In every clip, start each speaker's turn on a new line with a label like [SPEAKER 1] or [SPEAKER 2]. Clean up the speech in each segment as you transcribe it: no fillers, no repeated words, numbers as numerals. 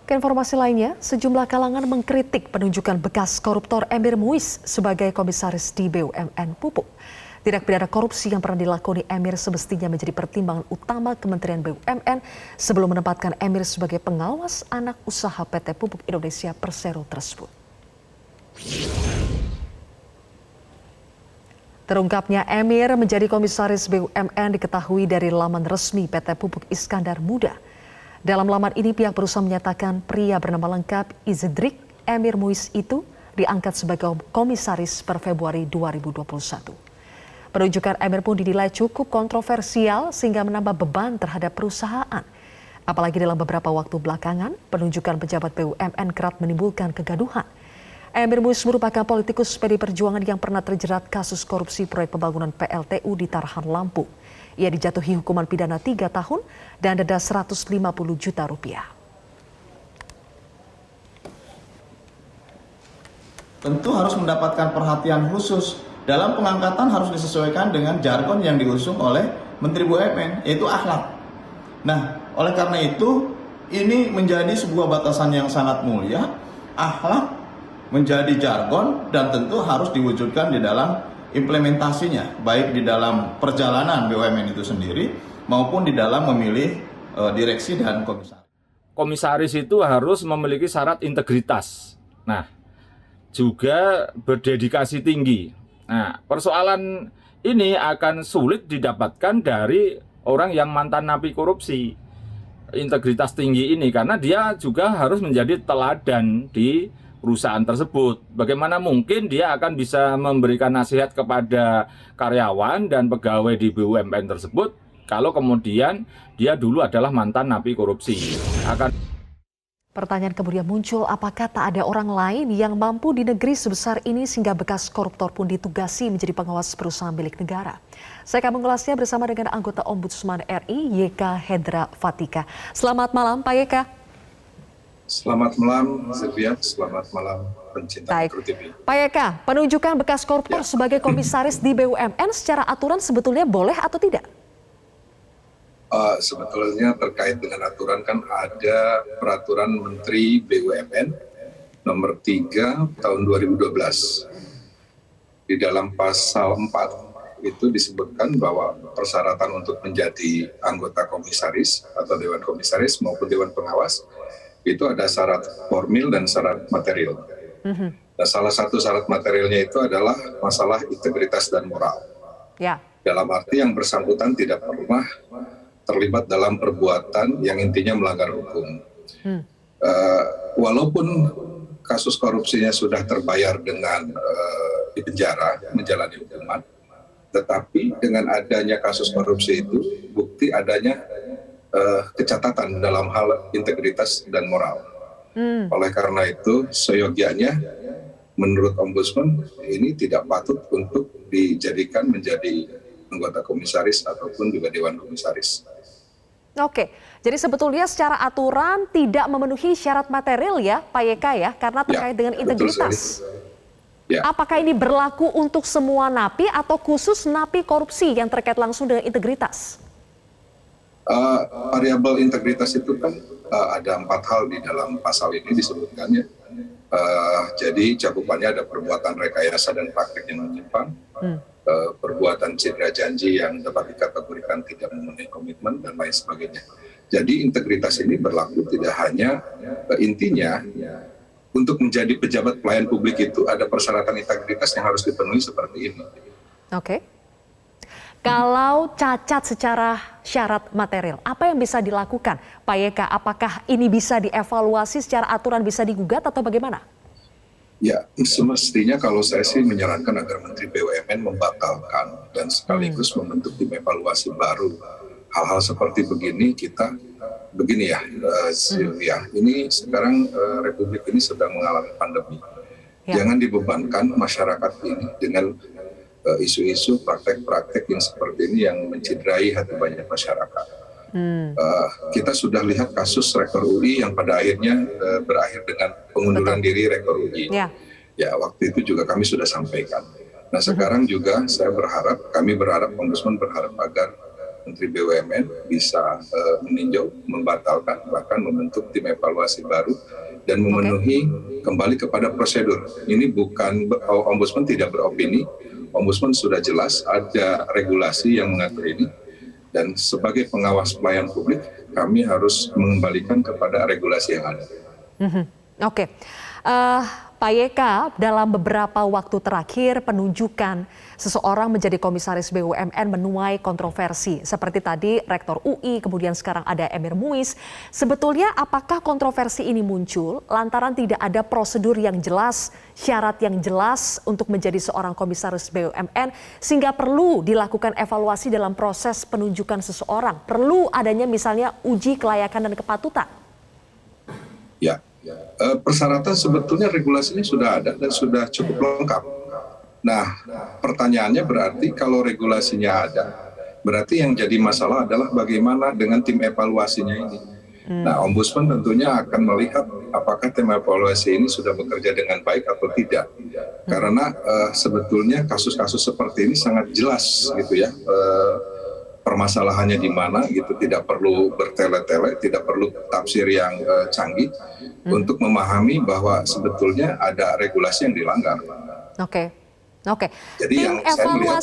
[SPEAKER 1] Ke informasi lainnya, sejumlah kalangan mengkritik penunjukan bekas koruptor Emir Muiz sebagai komisaris di BUMN Pupuk. Tindak pidana korupsi yang pernah dilakoni Emir semestinya menjadi pertimbangan utama Kementerian BUMN sebelum menempatkan Emir sebagai pengawas anak usaha PT Pupuk Indonesia Persero tersebut. Terungkapnya Emir menjadi komisaris BUMN diketahui dari laman resmi PT Pupuk Iskandar Muda. Dalam laman ini pihak perusahaan menyatakan pria bernama lengkap Izedrik Emir Muiz itu diangkat sebagai komisaris per Februari 2021. Penunjukan Emir pun dinilai cukup kontroversial sehingga menambah beban terhadap perusahaan. Apalagi dalam beberapa waktu belakangan, penunjukan pejabat BUMN kerap menimbulkan kegaduhan. Emir Muiz merupakan politikus PD Perjuangan yang pernah terjerat kasus korupsi proyek pembangunan PLTU di Tarhan, Lampung. Ia dijatuhi hukuman pidana 3 tahun dan denda 150 juta rupiah.
[SPEAKER 2] Tentu harus mendapatkan perhatian khusus. Dalam pengangkatan harus disesuaikan dengan jargon yang diusung oleh Menteri BUMN, yaitu akhlak. Nah, oleh karena itu, ini menjadi sebuah batasan yang sangat mulia. Akhlak menjadi jargon dan tentu harus diwujudkan di dalam implementasinya, baik di dalam perjalanan BUMN itu sendiri maupun di dalam memilih direksi dan komisaris.
[SPEAKER 3] Komisaris itu harus memiliki syarat integritas. Nah, juga berdedikasi tinggi. Nah, persoalan ini akan sulit didapatkan dari orang yang mantan napi korupsi. Integritas tinggi ini karena dia juga harus menjadi teladan di perusahaan tersebut. Bagaimana mungkin dia akan bisa memberikan nasihat kepada karyawan dan pegawai di BUMN tersebut kalau kemudian dia dulu adalah mantan napi korupsi.
[SPEAKER 1] Pertanyaan kemudian muncul, apakah tak ada orang lain yang mampu di negeri sebesar ini sehingga bekas koruptor pun ditugasi menjadi pengawas perusahaan milik negara? Saya akan mengulasnya bersama dengan anggota Ombudsman RI YK Hendra Fatika. Selamat malam Pak YK.
[SPEAKER 4] Selamat malam, Sylvia. Selamat malam, pencinta Metro TV.
[SPEAKER 1] Pak YK, penunjukan bekas koruptor sebagai komisaris di BUMN secara aturan sebetulnya boleh atau tidak?
[SPEAKER 4] Sebetulnya terkait dengan aturan kan ada peraturan Menteri BUMN nomor 3 tahun 2012. Di dalam pasal 4 itu disebutkan bahwa persyaratan untuk menjadi anggota komisaris atau dewan komisaris maupun dewan pengawas itu ada syarat formil dan syarat material. Nah, salah satu syarat materialnya itu adalah masalah integritas dan moral.
[SPEAKER 1] Ya.
[SPEAKER 4] Dalam arti yang bersangkutan tidak pernah terlibat dalam perbuatan yang intinya melanggar hukum. Walaupun kasus korupsinya sudah terbayar dengan di penjara, menjalani hukuman, tetapi dengan adanya kasus korupsi itu bukti adanya kecatatan dalam hal integritas dan moral. Oleh karena itu, seyogianya menurut Ombudsman ini tidak patut untuk dijadikan menjadi anggota komisaris ataupun juga dewan komisaris.
[SPEAKER 1] Oke, jadi sebetulnya secara aturan tidak memenuhi syarat material ya Pak YK ya, karena terkait dengan integritas.
[SPEAKER 4] Ya.
[SPEAKER 1] Apakah ini berlaku untuk semua napi atau khusus napi korupsi yang terkait langsung dengan integritas?
[SPEAKER 4] Variabel integritas itu kan ada 4 hal di dalam pasal ini disebutkannya. Jadi cakupannya ada perbuatan rekayasa dan praktik yang menyimpang, perbuatan cedera janji yang dapat dikategorikan tidak memenuhi komitmen dan lain sebagainya. Jadi integritas ini berlaku tidak hanya intinya untuk menjadi pejabat pelayan publik itu ada persyaratan integritas yang harus dipenuhi seperti ini.
[SPEAKER 1] Oke. Kalau cacat secara syarat material, apa yang bisa dilakukan Pak YK? Apakah ini bisa dievaluasi secara aturan, bisa digugat atau bagaimana?
[SPEAKER 4] Ya, semestinya kalau saya sih menyarankan agar Menteri BUMN membatalkan dan sekaligus membentuk tim evaluasi baru. Hal-hal seperti begini begini ya, Sylvia, ini sekarang Republik ini sedang mengalami pandemi. Ya. Jangan dibebankan masyarakat ini dengan isu-isu praktek-praktek yang seperti ini yang mencederai hati banyak masyarakat. Kita sudah lihat kasus Rektor UI yang pada akhirnya berakhir dengan pengunduran diri Rektor UI. Ya, waktu itu juga kami sudah sampaikan. Nah, sekarang juga kami berharap, Ombudsman berharap agar Menteri BUMN bisa meninjau, membatalkan, bahkan membentuk tim evaluasi baru dan memenuhi kembali kepada prosedur. Ini bukan Ombudsman tidak beropini, Ombudsman sudah jelas ada regulasi yang mengatur ini, dan sebagai pengawas pelayan publik kami harus mengembalikan kepada regulasi yang ada.
[SPEAKER 1] Oke. Pak YK, dalam beberapa waktu terakhir penunjukan seseorang menjadi komisaris BUMN menuai kontroversi. Seperti tadi Rektor UI, kemudian sekarang ada Emir Muiz. Sebetulnya apakah kontroversi ini muncul lantaran tidak ada prosedur yang jelas, syarat yang jelas untuk menjadi seorang komisaris BUMN, sehingga perlu dilakukan evaluasi dalam proses penunjukan seseorang? Perlu adanya misalnya uji kelayakan dan kepatutan?
[SPEAKER 4] Ya. Persyaratan sebetulnya regulasinya sudah ada dan sudah cukup lengkap. Nah, pertanyaannya berarti kalau regulasinya ada, berarti yang jadi masalah adalah bagaimana dengan tim evaluasinya ini. Nah, Ombudsman tentunya akan melihat apakah tim evaluasi ini sudah bekerja dengan baik atau tidak. Karena sebetulnya kasus-kasus seperti ini sangat jelas gitu ya. Permasalahannya di mana gitu, tidak perlu bertele-tele, tidak perlu tafsir yang canggih untuk memahami bahwa sebetulnya ada regulasi yang dilanggar.
[SPEAKER 1] Oke.
[SPEAKER 4] Jadi
[SPEAKER 1] Tim
[SPEAKER 4] yang saya melihat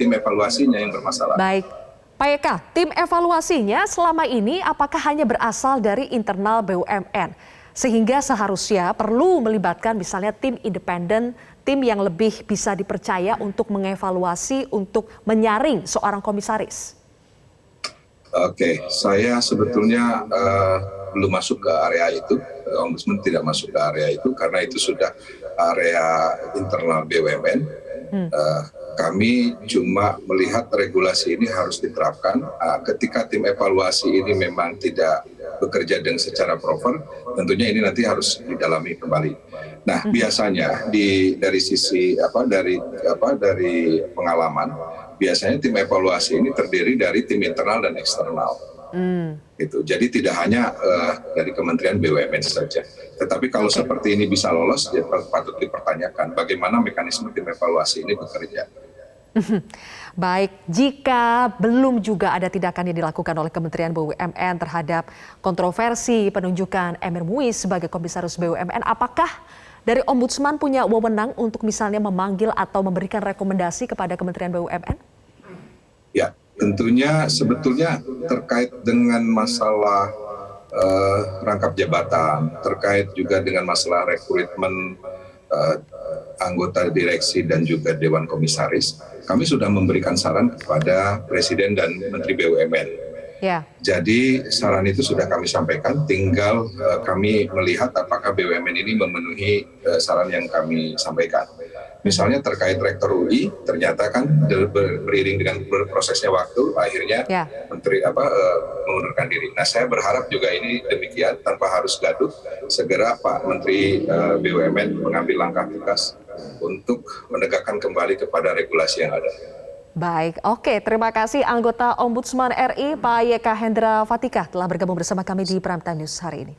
[SPEAKER 4] tim evaluasinya yang bermasalah.
[SPEAKER 1] Baik, Pak Eka, tim evaluasinya selama ini apakah hanya berasal dari internal BUMN? Sehingga seharusnya perlu melibatkan misalnya tim independen, tim yang lebih bisa dipercaya untuk mengevaluasi, untuk menyaring seorang komisaris.
[SPEAKER 4] Oke, saya sebetulnya belum masuk ke area itu. Ombudsman tidak masuk ke area itu karena itu sudah area internal BUMN. Kami cuma melihat regulasi ini harus diterapkan. Ketika tim evaluasi ini memang tidak bekerja dengan secara proper, tentunya ini nanti harus didalami kembali. Nah, biasanya dari sisi dari pengalaman, biasanya tim evaluasi ini terdiri dari tim internal dan eksternal. Gitu. Jadi tidak hanya dari Kementerian BUMN saja. Tetapi kalau seperti ini bisa lolos, ya patut dipertanyakan bagaimana mekanisme tim evaluasi ini bekerja.
[SPEAKER 1] Baik, jika belum juga ada tindakan yang dilakukan oleh Kementerian BUMN terhadap kontroversi penunjukan Emir Muiz sebagai komisaris BUMN, apakah dari Ombudsman punya wewenang untuk misalnya memanggil atau memberikan rekomendasi kepada Kementerian BUMN?
[SPEAKER 4] Ya, tentunya sebetulnya terkait dengan masalah rangkap jabatan, terkait juga dengan masalah rekrutmen anggota direksi dan juga Dewan Komisaris, kami sudah memberikan saran kepada Presiden dan Menteri BUMN.
[SPEAKER 1] Ya.
[SPEAKER 4] Jadi saran itu sudah kami sampaikan, tinggal kami melihat apakah BUMN ini memenuhi saran yang kami sampaikan. Misalnya terkait Rektor UI, ternyata kan beriring dengan prosesnya waktu, akhirnya Menteri mengundurkan diri. Nah, saya berharap juga ini demikian, tanpa harus gaduh, segera Pak Menteri BUMN mengambil langkah tegas untuk menegakkan kembali kepada regulasi yang ada.
[SPEAKER 1] Baik, oke. Terima kasih anggota Ombudsman RI Pak YK Hendra Fatika telah bergabung bersama kami di Prime Time News hari ini.